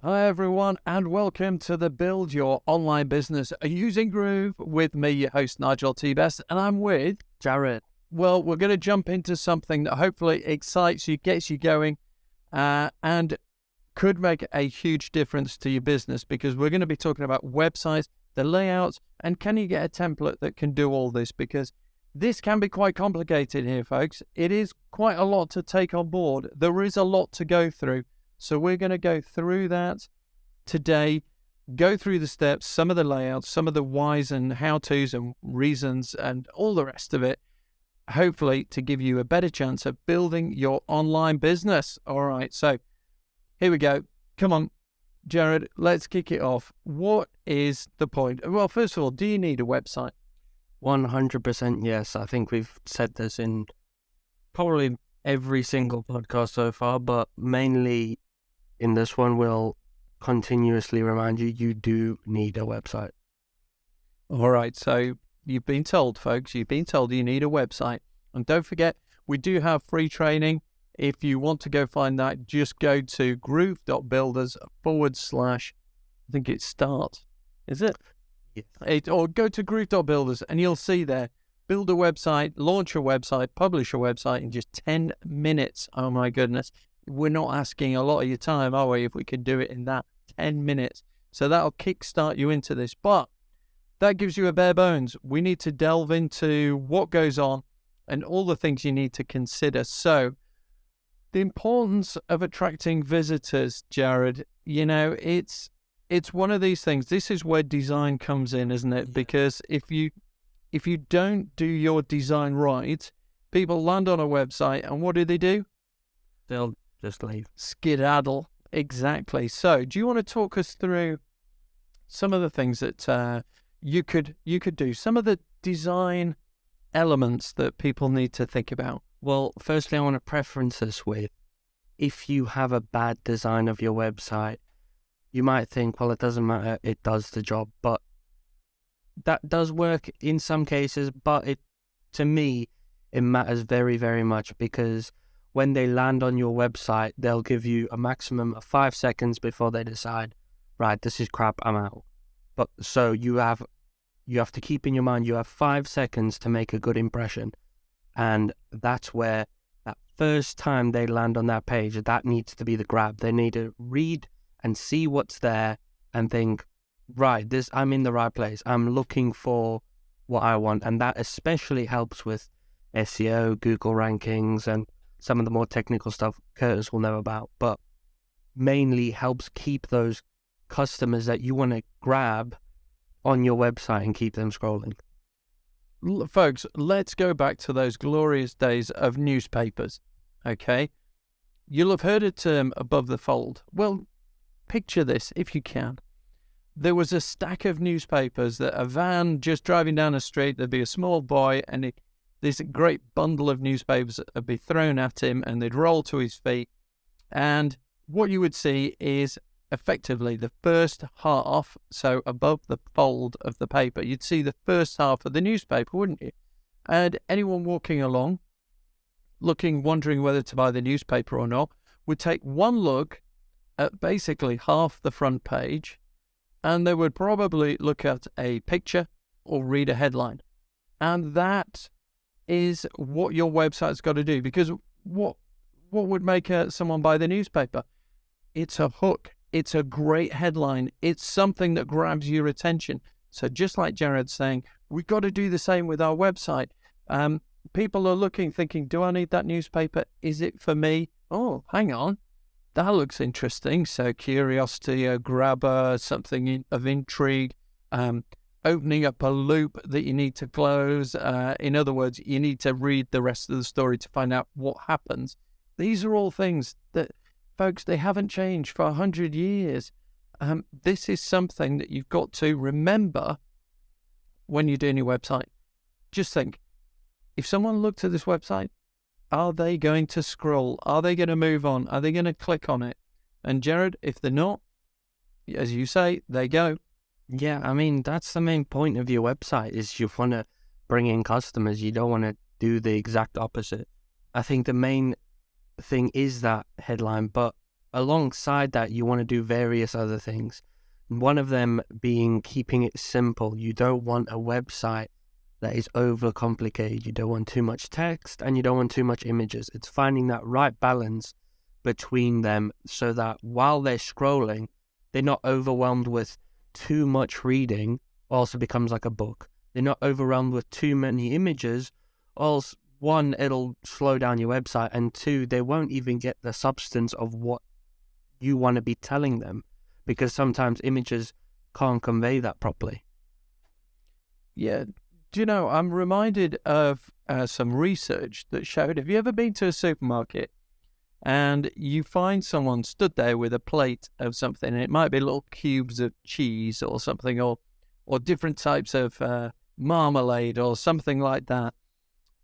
Hi everyone, and welcome to the Build Your Online Business Using Groove with me, your host Nigel T. Best, and I'm with Jared. Well, we're going to jump into something that hopefully excites you, gets you going, and could make a huge difference to your business, because we're going to be talking about websites, the layouts, and can you get a template that can do all this? Because this can be quite complicated here, folks. It is quite a lot to take on board. There is a lot to go through. So we're going to go through that today, go through the steps, some of the layouts, some of the whys and how-tos and reasons and all the rest of it, hopefully to give you a better chance of building your online business. All right, so here we go. Come on, Jared, let's kick it off. What is the point? Well, first of all, do you need a website? 100% yes. I think we've said this in probably every single podcast so far, but mainly in this one, we'll continuously remind you, you do need a website. All right, so you've been told, folks, you've been told you need a website. And don't forget, we do have free training. If you want to go find that, just go to groove.builders/ I think it's start. Is it? Yes. Or go to groove.builders and you'll see there, build a website, launch a website, publish a website in just 10 minutes. Oh my goodness. We're not asking a lot of your time, are we, if we can do it in that 10 minutes. So that'll kickstart you into this. But that gives you a bare bones. We need to delve into what goes on and all the things you need to consider. So the importance of attracting visitors, Jared, it's one of these things. This is where design comes in, isn't it? Because if you don't do your design right, people land on a website and what do? They'll just leave. Skedaddle. Exactly. So do you want to talk us through some of the things that you could do, some of the design elements that people need to think about? Well, firstly, I want to preference this with, if you have a bad design of your website, you might think, well, it doesn't matter, it does the job. But that does work in some cases, but to me, it matters very, very much, because when they land on your website, they'll give you a maximum of 5 seconds before they decide, right, this is crap, I'm out. But so you have to keep in your mind, you have 5 seconds to make a good impression. And that's where that first time they land on that page, that needs to be the grab. They need to read and see what's there and think, right, I'm in the right place. I'm looking for what I want. And that especially helps with SEO, Google rankings, and some of the more technical stuff Curtis will know about, but mainly helps keep those customers that you want to grab on your website and keep them scrolling. Folks, let's go back to those glorious days of newspapers, okay? You'll have heard a term above the fold. Well, picture this if you can. There was a stack of newspapers that a van just driving down a street, there'd be a small boy, and this great bundle of newspapers would be thrown at him and they'd roll to his feet. And what you would see is effectively the first half, so above the fold of the paper, you'd see the first half of the newspaper, wouldn't you? And anyone walking along, wondering whether to buy the newspaper or not, would take one look at basically half the front page, and they would probably look at a picture or read a headline. And that is what your website's got to do, because what would make someone buy the newspaper? It's a hook. It's a great headline. It's something that grabs your attention. So just like Jared's saying, we've got to do the same with our website. People are looking, thinking, do I need that newspaper? Is it for me? Oh, hang on. That looks interesting. So curiosity, a grabber, something of intrigue, opening up a loop that you need to close. In other words, you need to read the rest of the story to find out what happens. These are all things that, folks, they haven't changed for 100 years. This is something that you've got to remember when you're doing your website. Just think, if someone looked at this website, are they going to scroll? Are they going to move on? Are they going to click on it? And Jared, if they're not, as you say, they go. Yeah, I mean, that's the main point of your website, is you want to bring in customers. You don't want to do the exact opposite. I think the main thing is that headline, but alongside that, you want to do various other things. One of them being keeping it simple. You don't want a website that is overcomplicated. You don't want too much text and you don't want too much images. It's finding that right balance between them so that while they're scrolling, they're not overwhelmed with too much reading, also becomes like a book. They're not overwhelmed with too many images, else one, it'll slow down your website, and two, they won't even get the substance of what you want to be telling them, because sometimes images can't convey that properly. Yeah. Do you know, I'm reminded of some research that showed, have you ever been to a supermarket and you find someone stood there with a plate of something, and it might be little cubes of cheese or something, or different types of marmalade or something like that.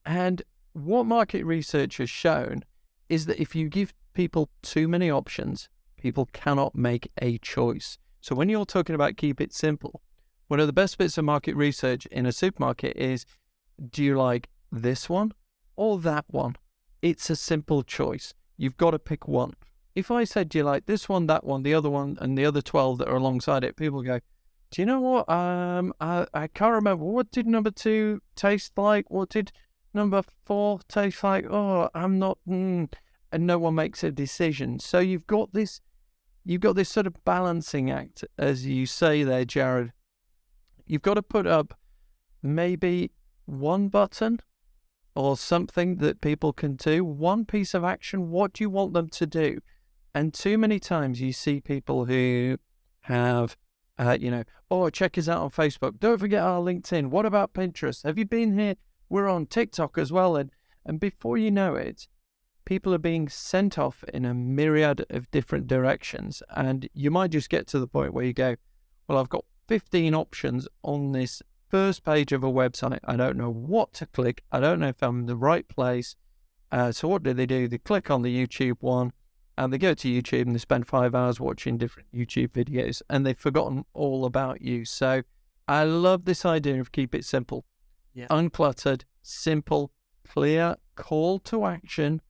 And what market research has shown is that if you give people too many options, people cannot make a choice. So when you're talking about keep it simple, one of the best bits of market research in a supermarket is, do you like this one or that one? It's a simple choice. You've got to pick one. If I said, do you like this one, that one, the other one, and the other 12 that are alongside it, people go, do you know what? I can't remember. What did number 2 taste like? What did number 4 taste like? Oh, I'm not. And no one makes a decision. So you've got this sort of balancing act, as you say there, Jared. You've got to put up maybe one button or something that people can do, one piece of action. What do you want them to do? And too many times you see people who have, oh, check us out on Facebook. Don't forget our LinkedIn. What about Pinterest? Have you been here? We're on TikTok as well. And before you know it, people are being sent off in a myriad of different directions. And you might just get to the point where you go, well, I've got 15 options on this first page of a website. I don't know what to click. I don't know if I'm in the right place. So what do? They click on the YouTube one and they go to YouTube and they spend 5 hours watching different YouTube videos and they've forgotten all about you. So I love this idea of keep it simple. Yeah. Uncluttered, simple, clear, call to action.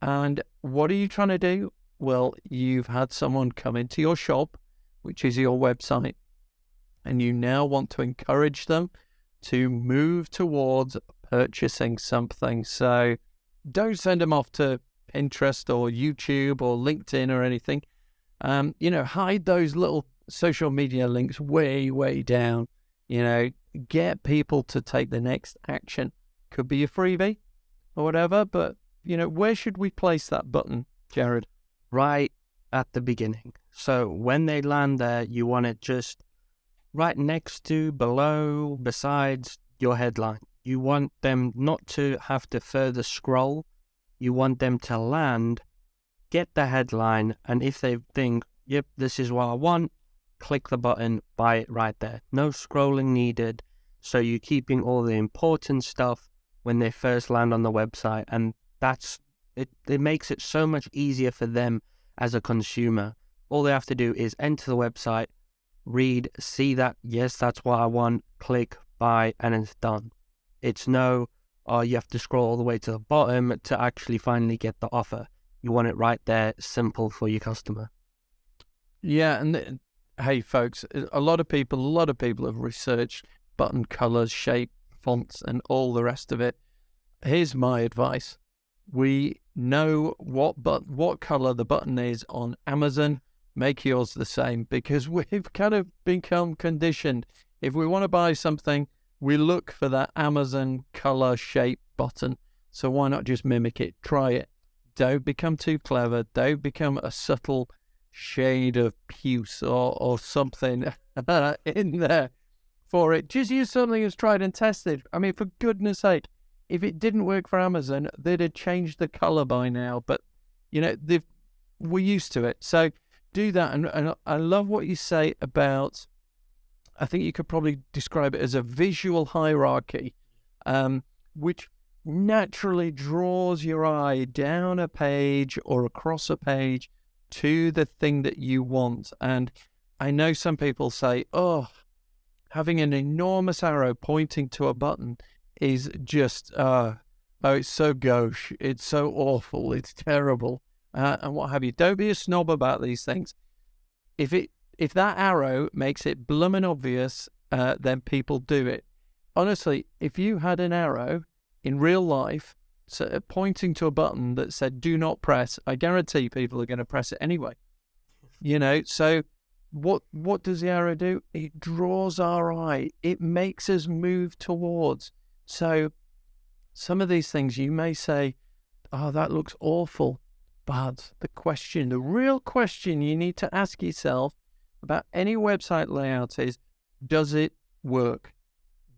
And what are you trying to do? Well, you've had someone come into your shop, which is your website, and you now want to encourage them to move towards purchasing something. So don't send them off to Pinterest or YouTube or LinkedIn or anything. Hide those little social media links way, way down. Get people to take the next action. Could be a freebie or whatever, but, where should we place that button, Jared? Right at the beginning. So when they land there, you want it just right next to, below, besides your headline. You want them not to have to further scroll. You want them to land, get the headline, and if they think, yep, this is what I want, click the button, buy it right there. No scrolling needed. So you're keeping all the important stuff when they first land on the website, and that's it. It makes it so much easier for them as a consumer. All they have to do is enter the website, read, see that, yes, that's what I want, click, buy, and it's done. It's no, you have to scroll all the way to the bottom to actually finally get the offer. You want it right there, simple for your customer. Yeah, and hey, folks, a lot of people have researched button colors, shape, fonts, and all the rest of it. Here's my advice. We know what color the button is on Amazon. Make yours the same, because we've kind of become conditioned. If we want to buy something, we look for that Amazon color shape button. So why not just mimic it? Try it. Don't become too clever. Don't become a subtle shade of puce or something in there for it. Just use something that's tried and tested. I mean, for goodness sake, if it didn't work for Amazon, they'd have changed the color by now. But, we're used to it. So do that. And I love what you say about, I think you could probably describe it as a visual hierarchy, which naturally draws your eye down a page or across a page to the thing that you want. And I know some people say, oh, having an enormous arrow pointing to a button is just, it's so gauche, it's so awful, it's terrible. and what have you. Don't be a snob about these things. If that arrow makes it bloomin' obvious, then people do it. Honestly, if you had an arrow in real life pointing to a button that said "Do not press," I guarantee people are going to press it anyway. So what does the arrow do? It draws our eye. It makes us move towards. So some of these things you may say, "Oh, that looks awful," but the real question you need to ask yourself about any website layout is, does it work?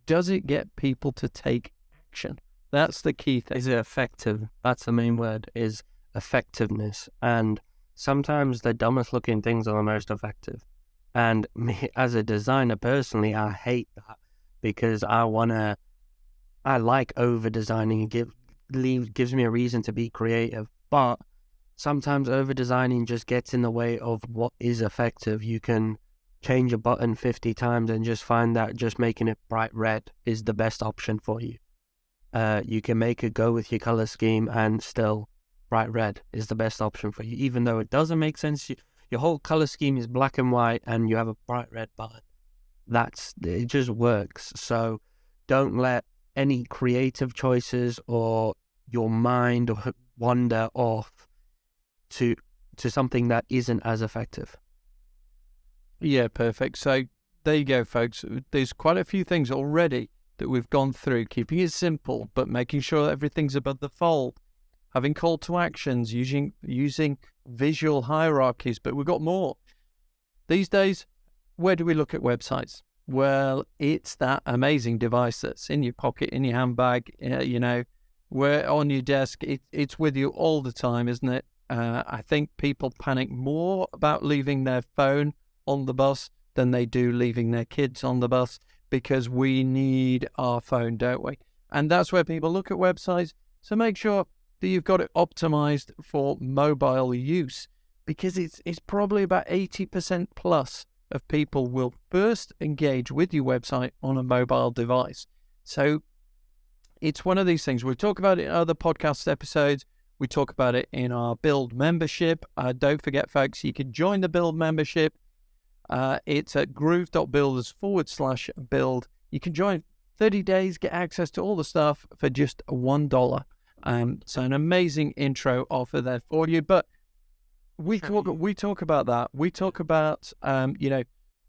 Does it get people to take action? That's the key thing. Is it effective? That's the main word, is effectiveness. And sometimes the dumbest looking things are the most effective. And me as a designer personally, I hate that because I like over designing. It gives me a reason to be creative. But sometimes over designing just gets in the way of what is effective. You can change a button 50 times and just find that just making it bright red is the best option for you. You can make it go with your color scheme and still bright red is the best option for you, even though it doesn't make sense. Your whole color scheme is black and white and you have a bright red button. It just works. So don't let any creative choices or your mind wander off to something that isn't as effective. Yeah, perfect. So there you go, folks. There's quite a few things already that we've gone through, keeping it simple, but making sure that everything's above the fold, having call to actions, using visual hierarchies, but we've got more. These days, where do we look at websites? Well, it's that amazing device that's in your pocket, in your handbag, where on your desk. It's with you all the time, isn't it? I think people panic more about leaving their phone on the bus than they do leaving their kids on the bus, because we need our phone, don't we? And that's where people look at websites. So make sure that you've got it optimized for mobile use, because it's probably about 80% plus of people will first engage with your website on a mobile device. So it's one of these things. We talk about it in other podcast episodes. We talk about it in our Build membership. Don't forget, folks, you can join the Build membership. It's at groove.builders/build. You can join 30 days, get access to all the stuff for just $1. So an amazing intro offer there for you. But we talk about that. We talk about,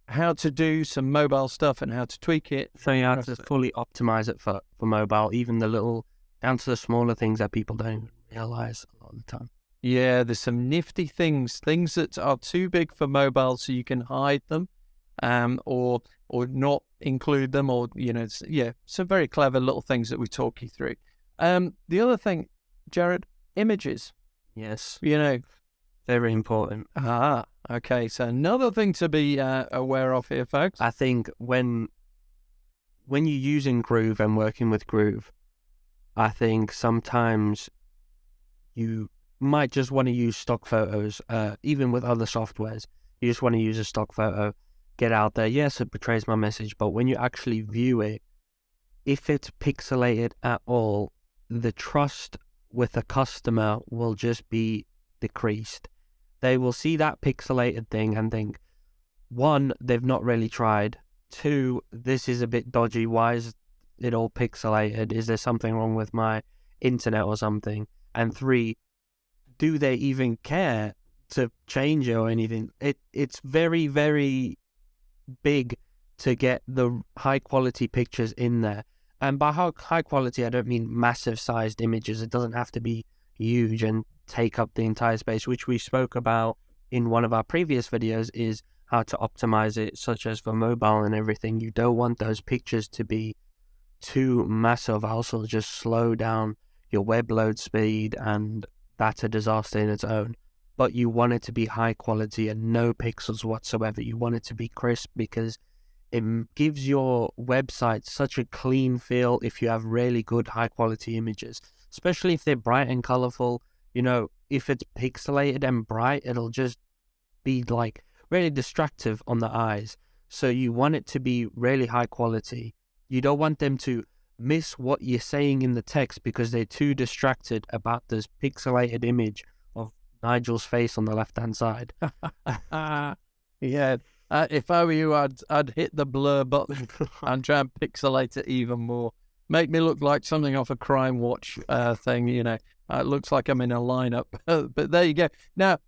how to do some mobile stuff and how to tweak it. So you have to fully optimize it for mobile, even down to the smaller things that people don't realize a lot of the time. Yeah, there's some nifty things that are too big for mobile, so you can hide them, or not include them, or some very clever little things that we talk you through. The other thing, Jared, images. Yes. Very important. Okay. So another thing to be aware of here, folks. I think when you're using Groove and working with Groove, I think sometimes you might just want to use stock photos, even with other softwares. You just want to use a stock photo, get out there. Yes, it portrays my message, but when you actually view it, if it's pixelated at all, the trust with a customer will just be decreased. They will see that pixelated thing and think, one, they've not really tried. Two, this is a bit dodgy. Why is it all pixelated? Is there something wrong with my internet or something? And three, do they even care to change it or anything? It's very, very big to get the high quality pictures in there. And by high quality, I don't mean massive sized images. It doesn't have to be huge and take up the entire space, which we spoke about in one of our previous videos, is how to optimize it, such as for mobile and everything. You don't want those pictures to be too massive, also just slow down your web load speed, and that's a disaster in its own. But you want it to be high quality and no pixels whatsoever. You want it to be crisp, because it gives your website such a clean feel if you have really good high quality images, especially if they're bright and colorful. If it's pixelated and bright, it'll just be like really distractive on the eyes. So you want it to be really high quality. You don't want them to miss what you're saying in the text because they're too distracted about this pixelated image of Nigel's face on the left-hand side. Yeah. If I were you, I'd hit the blur button and try and pixelate it even more. Make me look like something off a Crime Watch thing, you know. It looks like I'm in a lineup. But there you go. Now,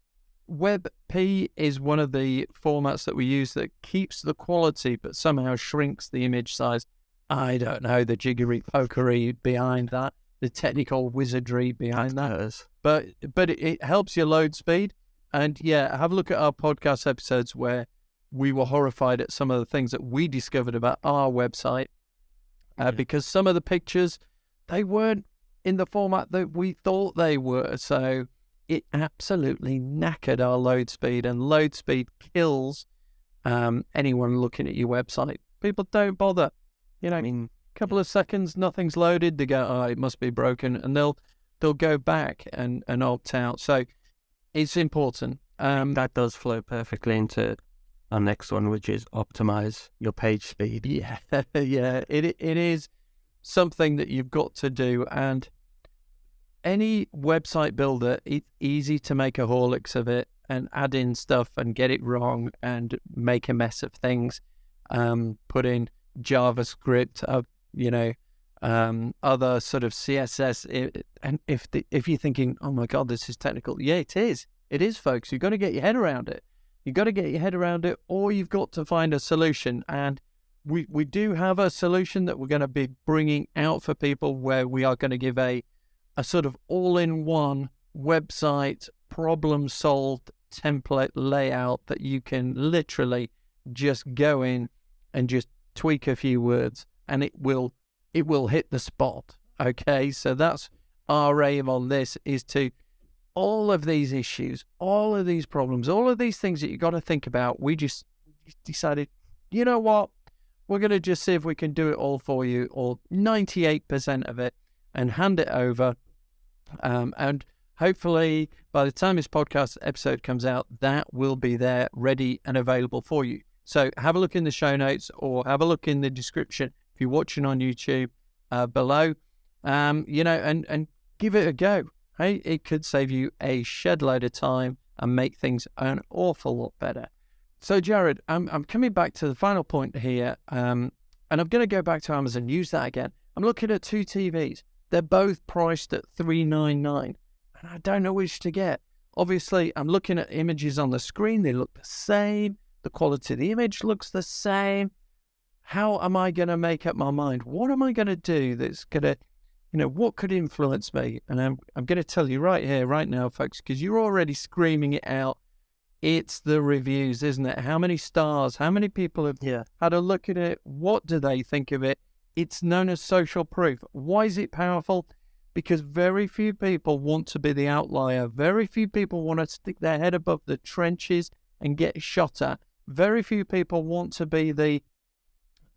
WebP is one of the formats that we use that keeps the quality but somehow shrinks the image size. I don't know the jiggery-pokery behind that, the technical wizardry behind that. But it helps your load speed. And yeah, have a look at our podcast episodes where we were horrified at some of the things that we discovered about our website because some of the pictures, they weren't in the format that we thought they were. So it absolutely knackered our load speed, and load speed kills anyone looking at your website. People don't bother. You know, a couple of seconds, nothing's loaded. They go, oh, it must be broken, and they'll go back and opt out. So it's important. That does flow perfectly into our next one, which is optimize your page speed. Yeah, yeah. It is something that you've got to do, and any website builder, it's easy to make a horlicks of it and add in stuff and get it wrong and make a mess of things. Put in JavaScript, other sort of CSS. And if you're thinking, oh my God, this is technical. Yeah, it is. It is, folks. You've got to get your head around it. You've got to get your head around it, or you've got to find a solution. And we do have a solution that we're going to be bringing out for people, where we are going to give a sort of all-in-one website problem-solved template layout that you can literally just go in and just tweak a few words, and it will hit the spot. Okay, so that's our aim on this, is to all of these issues, all of these problems, all of these things that you got to think about. We just decided, you know what, we're going to just see if we can do it all for you, or 98% of it, and hand it over. And hopefully by the time this podcast episode comes out, that will be there ready and available for you. So have a look in the show notes, or have a look in the description if you're watching on YouTube below, and give it a go. Hey, it could save you a shed load of time and make things an awful lot better. So Jared, I'm coming back to the final point here, and I'm going to go back to Amazon. Use that again. I'm looking at two TVs. They're both priced at $399, and I don't know which to get. Obviously, I'm looking at images on the screen. They look the same. The quality of the image looks the same. How am I going to make up my mind? What am I going to do that's going to, what could influence me? And I'm going to tell you right here, right now, folks, because you're already screaming it out. It's the reviews, isn't it? How many stars? How many people have had a look at it? What do they think of it? It's known as social proof. Why is it powerful? Because very few people want to be the outlier. Very few people want to stick their head above the trenches and get shot at. Very few people want to be the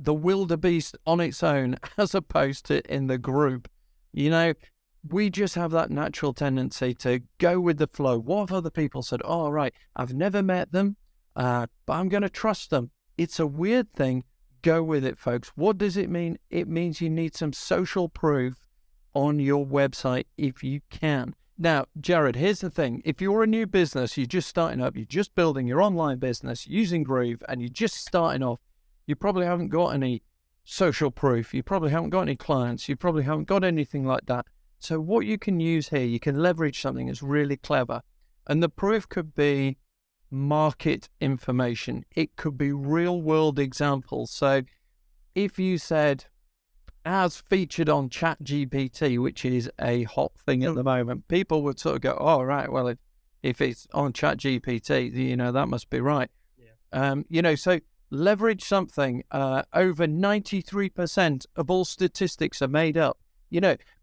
wildebeest on its own, as opposed to in the group. We just have that natural tendency to go with the flow. What have other people said? Oh, right, I've never met them, but I'm going to trust them. It's a weird thing. Go with it, folks. What does it mean? It means you need some social proof on your website if you can. Now, Jared, here's the thing. If you're a new business, you're just starting up, you're just building your online business using Groove, and you're just starting off, you probably haven't got any social proof. You probably haven't got any clients. You probably haven't got anything like that. So what you can use here, you can leverage something that's really clever. And the proof could be market information. It could be real world examples. So if you said, as featured on ChatGPT, which is a hot thing at the moment, people would sort of go, oh, right, well, if it's on ChatGPT, that must be right. Yeah. So leverage something. Over 93% of all statistics are made up.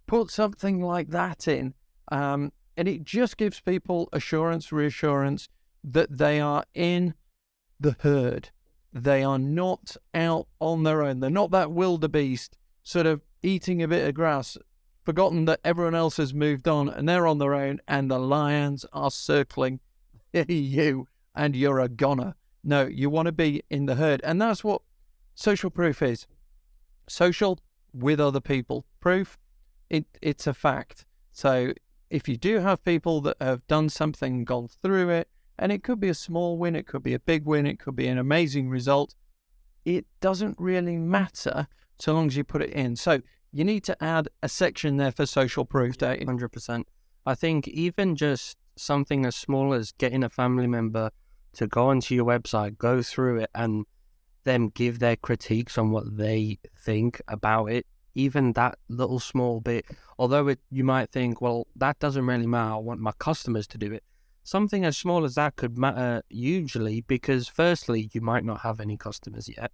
Put something like that in, and it just gives people reassurance that they are in the herd. They are not out on their own. They're not that wildebeest sort of eating a bit of grass, forgotten that everyone else has moved on and they're on their own and the lions are circling you and you're a goner. No, you want to be in the herd. And that's what social proof is. Social with other people. Proof, it's a fact. So if you do have people that have done something, gone through it, and it could be a small win, it could be a big win, it could be an amazing result, it doesn't really matter so long as you put it in. So you need to add a section there for social proof, don't you? 100%. I think even just something as small as getting a family member to go onto your website, go through it, and them give their critiques on what they think about it, even that little small bit, although you might think, well, that doesn't really matter, I want my customers to do it. Something as small as that could matter hugely, because firstly, you might not have any customers yet.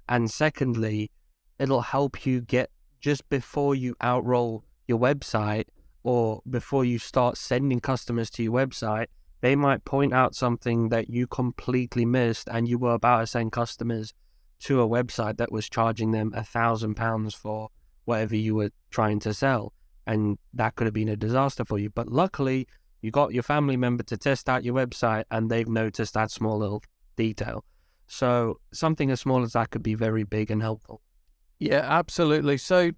And secondly, it'll help you get, just before you outroll your website or before you start sending customers to your website, they might point out something that you completely missed, and you were about to send customers to a website that was charging them £1,000 for whatever you were trying to sell. And that could have been a disaster for you. But luckily, you got your family member to test out your website, and they've noticed that small little detail. So something as small as that could be very big and helpful. Yeah, absolutely. So,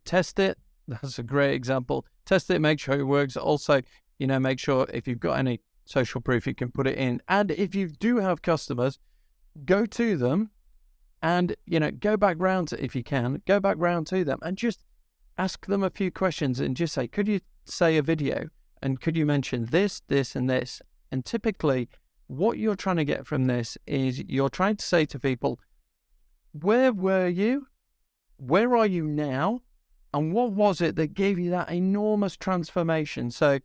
test it. That's a great example. Test it, make sure it works. Also, make sure if you've got any social proof, you can put it in. And if you do have customers, go to them and, go back round to, if you can, go back round to them and just ask them a few questions and just say, could you say a video? And could you mention this, this, and this? And typically, what you're trying to get from this is you're trying to say to people, where were you? Where are you now? And what was it that gave you that enormous transformation? So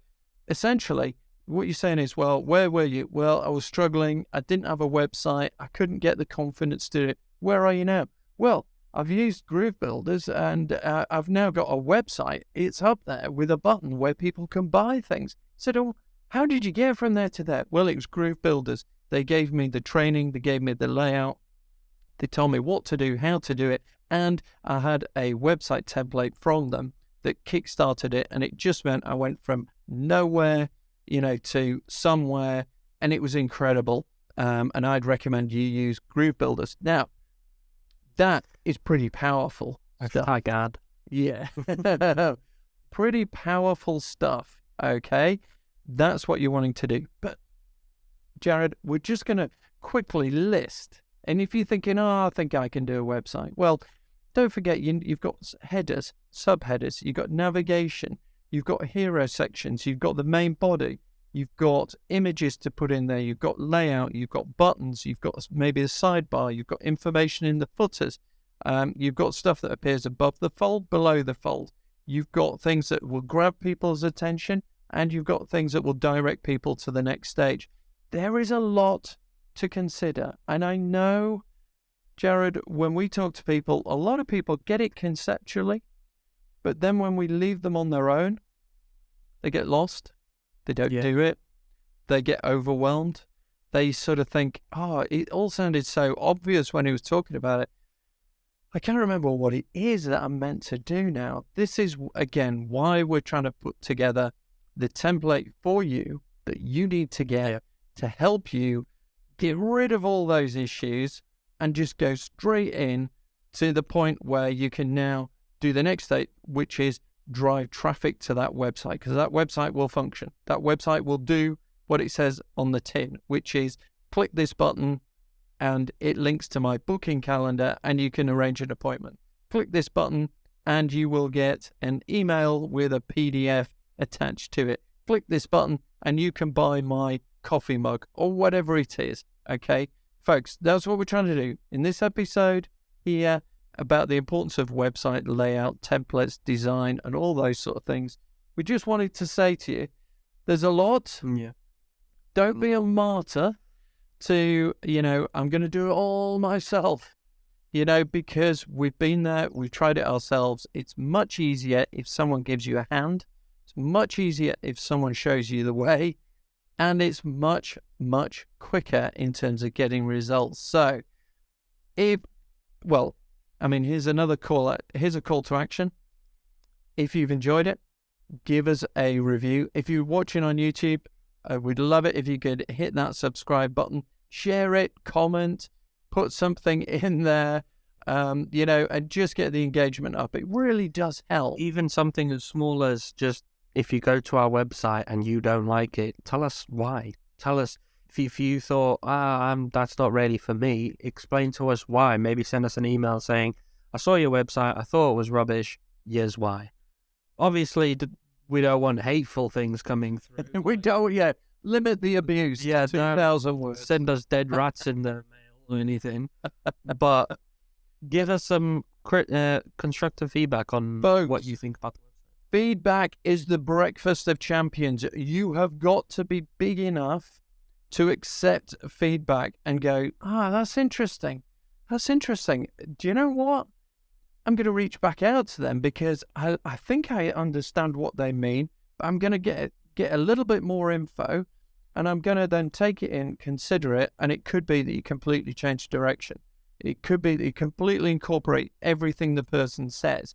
essentially, what you're saying is, well, where were you? Well, I was struggling. I didn't have a website. I couldn't get the confidence to do it. Where are you now? Well, I've used Groove Builders and I've now got a website. It's up there with a button where people can buy things. I said, oh, how did you get from there to there? Well, it was Groove Builders. They gave me the training. They gave me the layout. They told me what to do, how to do it. And I had a website template from them that kickstarted it. And it just meant I went from nowhere, to somewhere. And it was incredible. And I'd recommend you use Groove Builders. Now, that is pretty powerful stuff. Hi, God. Yeah. Pretty powerful stuff, okay? That's what you're wanting to do. But, Jared, we're just going to quickly list. And if you're thinking, I think I can do a website. Well, don't forget, you've got headers, subheaders, you've got navigation, you've got hero sections, you've got the main body, you've got images to put in there, you've got layout, you've got buttons, you've got maybe a sidebar, you've got information in the footers, you've got stuff that appears above the fold, below the fold, you've got things that will grab people's attention, and you've got things that will direct people to the next stage. There is a lot to consider. And I know, Jared, when we talk to people, a lot of people get it conceptually, but then when we leave them on their own, they get lost. They don't do it. They get overwhelmed. They sort of think, it all sounded so obvious when he was talking about it. I can't remember what it is that I'm meant to do now. This is, again, why we're trying to put together the template for you that you need to get to help you get rid of all those issues and just go straight in to the point where you can now do the next step, which is drive traffic to that website, because that website will function. That website will do what it says on the tin, which is click this button and it links to my booking calendar and you can arrange an appointment. Click this button and you will get an email with a PDF attached to it. Click this button and you can buy my coffee mug or whatever it is. Okay, folks, that's what we're trying to do in this episode here about the importance of website layout, templates, design, and all those sort of things. We just wanted to say to you, there's a lot. Yeah. Don't be a martyr to, I'm going to do it all myself, because we've been there, we've tried it ourselves. It's much easier if someone gives you a hand. It's much easier if someone shows you the way. And it's much, much quicker in terms of getting results. So, here's another call. Here's a call to action. If you've enjoyed it, give us a review. If you're watching on YouTube, we'd love it if you could hit that subscribe button, share it, comment, put something in there, and just get the engagement up. It really does help. Even something as small as just if you go to our website and you don't like it, tell us why. Tell us if you thought, that's not really for me, explain to us why. Maybe send us an email saying, I saw your website, I thought it was rubbish, here's why. Obviously, we don't want hateful things coming through. We don't, limit the abuse. Yeah, 2,000 words. Send us dead rats in the mail or anything. But give us some constructive feedback on Folks, what you think about the website. Feedback is the breakfast of champions. You have got to be big enough to accept feedback and go, that's interesting. That's interesting. Do you know what? I'm going to reach back out to them because I think I understand what they mean, but I'm going to get a little bit more info, and I'm going to then take it in, consider it, and it could be that you completely change direction. It could be that you completely incorporate everything the person says.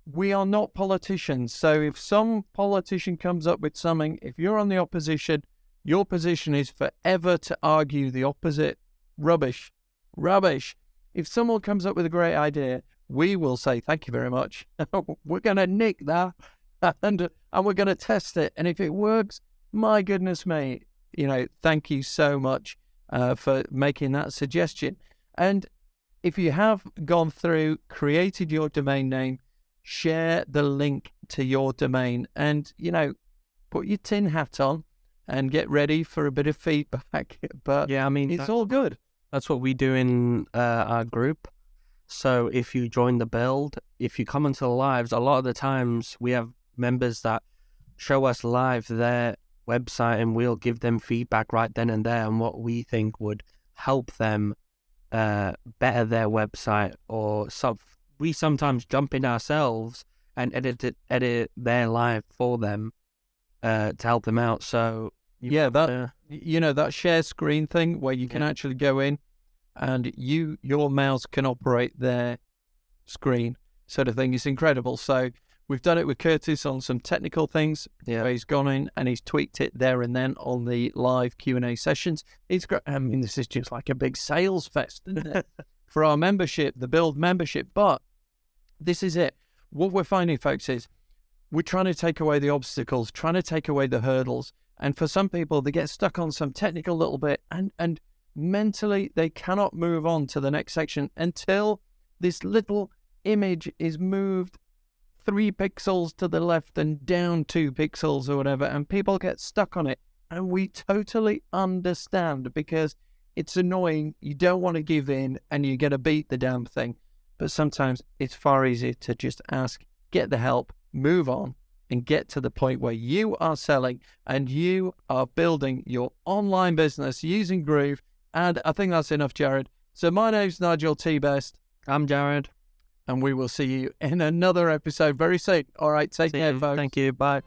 We are not politicians, so if some politician comes up with something, if you're on the opposition, your position is forever to argue the opposite. Rubbish. If someone comes up with a great idea, we will say, thank you very much. We're going to nick that and we're going to test it. And if it works, my goodness me, thank you so much for making that suggestion. And if you have gone through, created your domain name, share the link to your domain and, put your tin hat on and get ready for a bit of feedback. But it's all good. That's what we do in our group. So if you join the build, if you come into the lives, a lot of the times we have members that show us live their website and we'll give them feedback right then and there on what we think would help them better their website. Or we sometimes jump in ourselves and edit their live for them to help them out. So that share screen thing where you can actually go in and your mouse can operate their screen sort of thing. It's incredible. So we've done it with Curtis on some technical things. Yeah. Where he's gone in and he's tweaked it there and then on the live Q&A sessions. It's great. This is just like a big sales fest, isn't it? For our membership, the Build membership. But this is it. What we're finding, folks, is we're trying to take away the obstacles, trying to take away the hurdles. And for some people, they get stuck on some technical little bit and mentally they cannot move on to the next section until this little image is moved 3 pixels to the left and down 2 pixels or whatever, and people get stuck on it. And we totally understand because it's annoying. You don't want to give in and you get to beat the damn thing. But sometimes it's far easier to just ask, get the help, move on, and get to the point where you are selling and you are building your online business using Groove. And I think that's enough, Jared. So my name's Nigel T. Best. I'm Jared. And we will see you in another episode very soon. All right, take care, folks. Thank you. Bye.